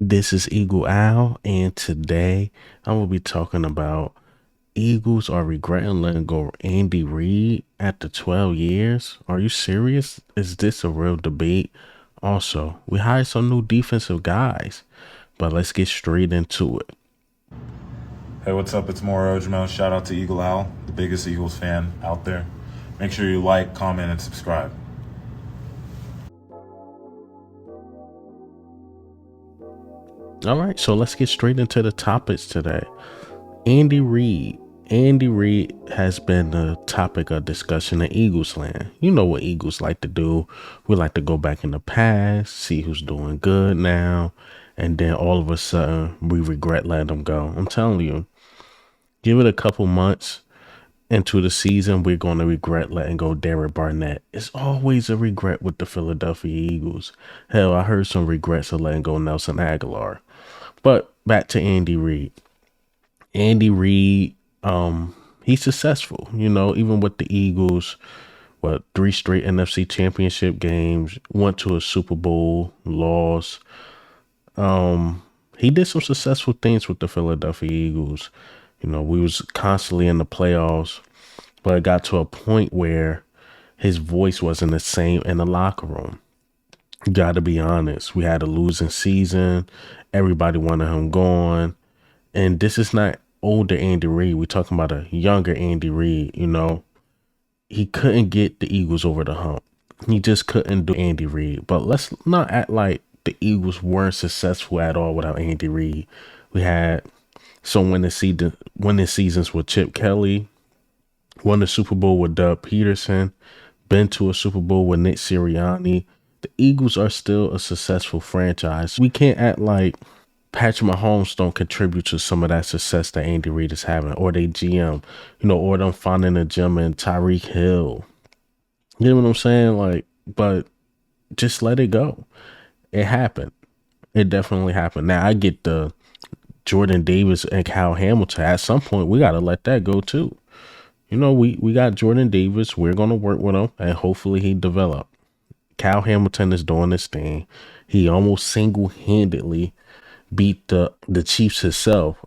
This is Eagle Owl, and today I will be talking about Eagles are regretting letting go Andy Reid after 12 years. Are you serious? Is this a real debate? Also, we hired some new defensive guys, but let's get straight into it. Hey, what's up? It's Mauro Jamel. Shout out to Eagle Owl, the biggest Eagles fan out there. Make sure you like, comment, and subscribe. All right, so let's get straight into the topics today. Andy Reid. Andy Reid has been the topic of discussion in Eagles land. You know what Eagles like to do. We like to go back in the past, see who's doing good now, and then all of a sudden we regret letting them go. I'm telling you, give it a couple months into the season, we're going to regret letting go Derek Barnett. It's always a regret with the Philadelphia Eagles. Hell, I heard some regrets of letting go Nelson Aguilar. But back to Andy Reid. Andy Reid, he's successful, even with the Eagles, three straight NFC championship games, went to a Super Bowl, lost. He did some successful things with the Philadelphia Eagles. We was constantly in the playoffs, but it got to a point where his voice wasn't the same in the locker room. Got to be honest. We had a losing season. Everybody wanted him gone. And this is not older Andy Reid. We're talking about a younger Andy Reid. He couldn't get the Eagles over the hump. He just couldn't do Andy Reid. But let's not act like the Eagles weren't successful at all without Andy Reid. We had some winning seasons with Chip Kelly, won the Super Bowl with Doug Peterson, been to a Super Bowl with Nick Sirianni. The Eagles are still a successful franchise. We can't act like Patrick Mahomes don't contribute to some of that success that Andy Reid is having, or they GM, or them finding a gem in Tyreek Hill. You know what I'm saying? But just let it go. It happened. It definitely happened. Now I get the Jordan Davis and Kyle Hamilton. At some point, we got to let that go too. We got Jordan Davis. We're going to work with him, and hopefully he develop. Kyle Hamilton is doing this thing. He almost single-handedly beat the Chiefs himself.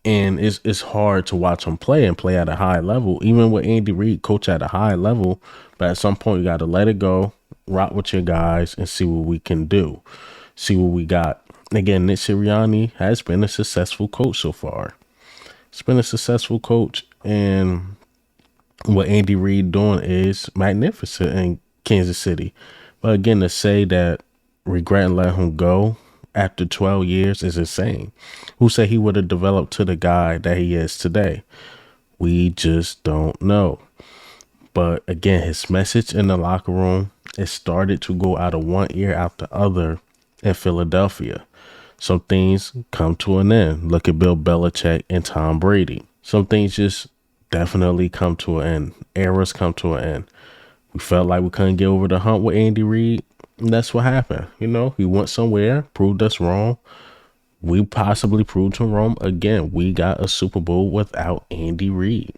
And it's hard to watch him play and play at a high level, even with Andy Reid, coach at a high level. But at some point, you got to let it go, rock with your guys, and see what we can do. See what we got. Again, Nick Sirianni has been a successful coach so far. It's been a successful coach, and what Andy Reid doing is magnificent in Kansas City. But again, to say that regretting letting him go after 12 years is insane. Who said he would have developed to the guy that he is today? We just don't know. But again, his message in the locker room, it started to go out of one ear out the other in Philadelphia. Some things come to an end. Look at Bill Belichick and Tom Brady. Some things just definitely come to an end. Eras come to an end. We felt like we couldn't get over the hump with Andy Reid. And that's what happened. He went somewhere, proved us wrong. We possibly proved him wrong again. We got a Super Bowl without Andy Reid.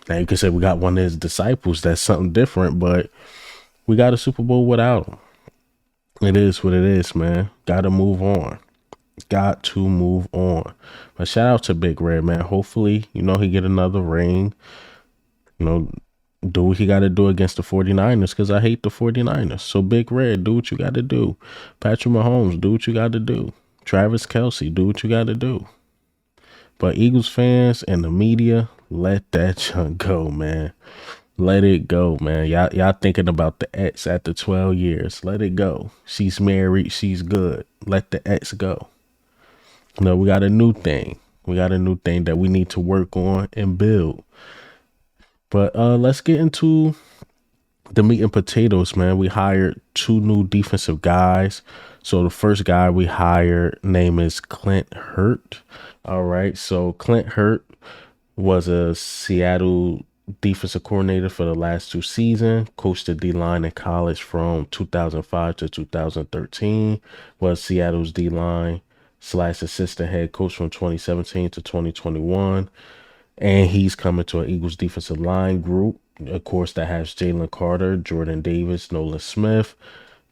Now you can say we got one of his disciples. That's something different, but we got a Super Bowl without him. It is what it is, man. Got to move on. Got to move on. But shout out to Big Red, man. Hopefully, he get another ring. Do what he got to do against the 49ers, because I hate the 49ers. So Big Red, do what you got to do. Patrick Mahomes, do what you got to do. Travis Kelce, do what you got to do. But Eagles fans and the media, let that junk go, man. Let it go, man. Y'all thinking about the ex after 12 years. Let it go. She's married. She's good. Let the ex go. No, we got a new thing. We got a new thing that we need to work on and build. But let's get into the meat and potatoes, man. We hired two new defensive guys. So the first guy we hired, name is Clint Hurtt. All right. So Clint Hurtt was a Seattle defensive coordinator for the last two seasons, coached the D-line in college from 2005 to 2013, was Seattle's D-line / assistant head coach from 2017 to 2021. And he's coming to an Eagles defensive line group, of course, that has Jalen Carter, Jordan Davis, Nolan Smith.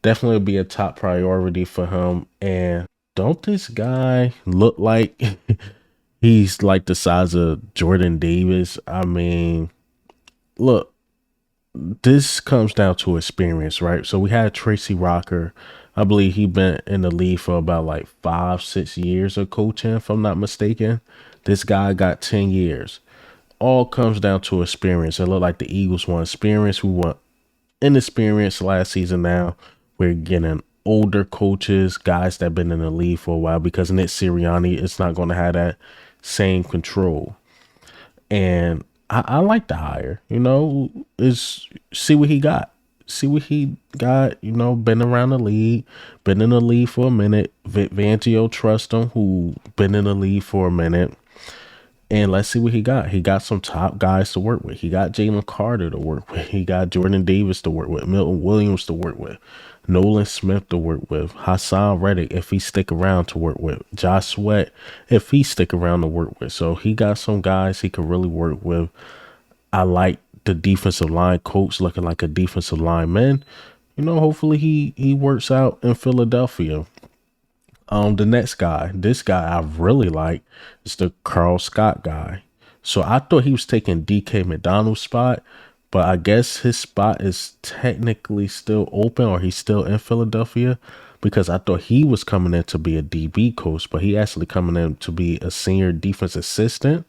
Definitely be a top priority for him. And don't this guy look like he's like the size of Jordan Davis? I mean, look, this comes down to experience, right? So we had Tracy Rocker. I believe he been in the league for about like 5, 6 years of coaching, if I'm not mistaken. This guy got 10 years. All comes down to experience. It looked like the Eagles want experience. We want inexperience last season now. We're getting older coaches, guys that have been in the league for a while because Nick Sirianni is not going to have that same control. And I like the hire. Is see what he got. See what he got. Been around the league, been in the league for a minute. Fangio trust him, who been in the league for a minute. And let's see what he got. He got some top guys to work with. He got Jalen Carter to work with. He got Jordan Davis to work with. Milton Williams to work with. Nolan Smith to work with. Hassan Reddick, if he stick around, to work with. Josh Sweat, if he stick around, to work with. So he got some guys he could really work with. I like the defensive line coach looking like a defensive lineman. Hopefully he works out in Philadelphia. The next guy, this guy I really like is the Karl Scott guy. So I thought he was taking DK McDonald's spot, but I guess his spot is technically still open, or he's still in Philadelphia, because I thought he was coming in to be a DB coach, but he actually coming in to be a senior defense assistant.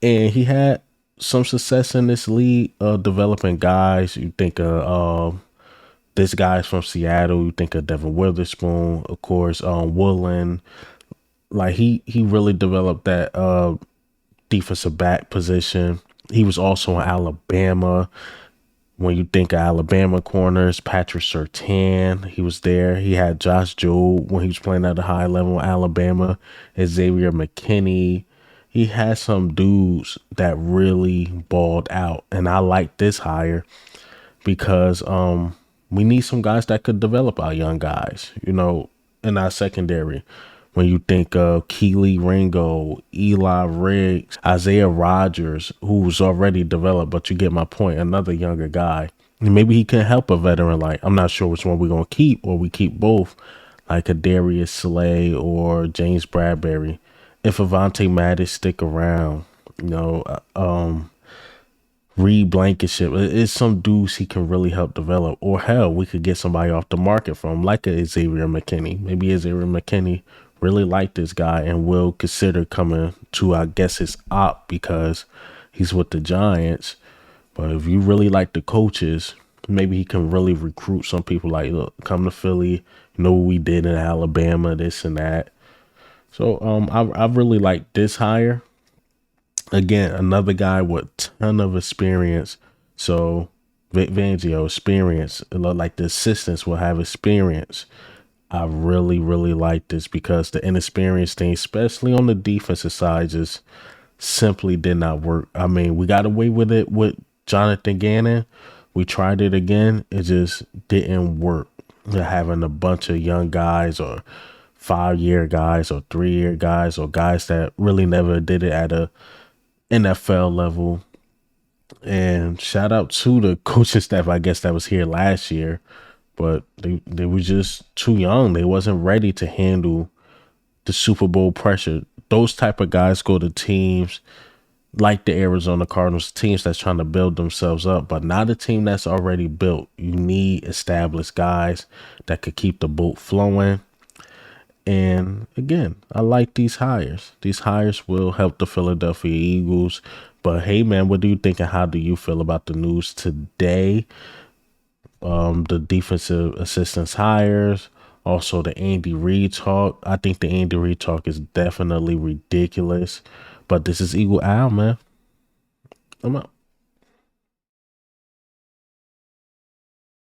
And he had some success in this league, developing guys. You think of this guy's from Seattle. You think of Devin Witherspoon, of course, Woolen. Like he really developed that defensive back position. He was also in Alabama. When you think of Alabama corners, Patrick Surtain, he was there. He had Josh Jobe when he was playing at a high level in Alabama. Xavier McKinney. He had some dudes that really balled out, and I like this hire because we need some guys that could develop our young guys, in our secondary. When you think of Keely Ringo, Eli Riggs, Isaiah Rogers, who's already developed, but you get my point, another younger guy. And maybe he can help a veteran. Like, I'm not sure which one we're going to keep, or we keep both, like a Darius Slay or James Bradbury. If Avante Maddox stick around, Reid Blankenship. It's some dudes he can really help develop. Or hell, we could get somebody off the market from, like a Xavier McKinney. Maybe Xavier McKinney really like this guy and will consider coming to, I guess, his op because he's with the Giants. But if you really like the coaches, maybe he can really recruit some people. Like, look, come to Philly. You know what we did in Alabama, this and that. So I really like this hire. Again, another guy with ton of experience. So Vic Fangio experience. It looked like the assistants will have experience. I really, really like this because the inexperienced thing, especially on the defensive side, just simply did not work. I mean, we got away with it with Jonathan Gannon. We tried it again. It just didn't work. They're having a bunch of young guys, or 5-year guys, or 3-year guys, or guys that really never did it at a NFL level. And shout out to the coaching staff, I guess, that was here last year, but they were just too young. They wasn't ready to handle the Super Bowl pressure. Those type of guys go to teams like the Arizona Cardinals, teams that's trying to build themselves up, but not a team that's already built. You need established guys that could keep the boat flowing. And again, I like these hires. These hires will help the Philadelphia Eagles. But hey, man, what do you think and how do you feel about the news today? The defensive assistants hires, also the Andy Reid talk. I think the Andy Reid talk is definitely ridiculous. But this is Eagle Owl, man. I'm out.